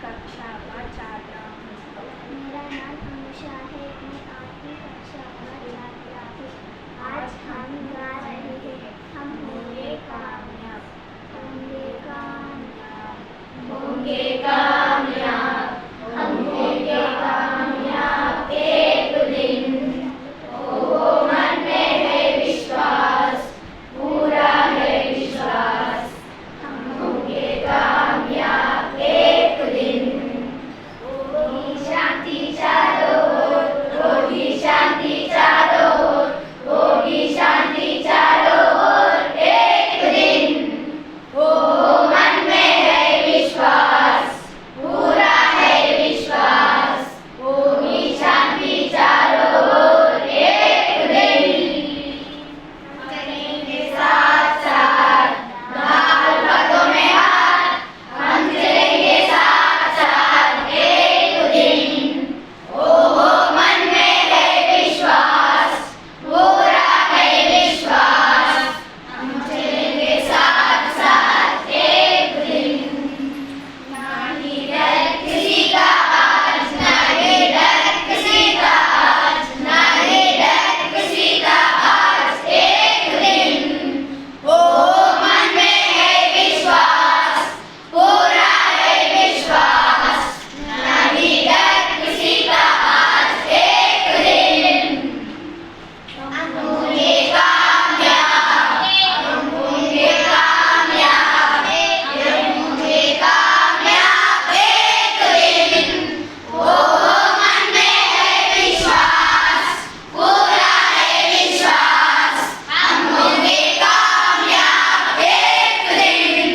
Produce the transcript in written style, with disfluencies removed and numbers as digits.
कक्षा का छात्रा हूँ। मेरा नाम अनुषा है, मैं 8वीं कक्षा का छात्रा हूँ। आज हम गा रहे हैं हम होंगे कामयाब।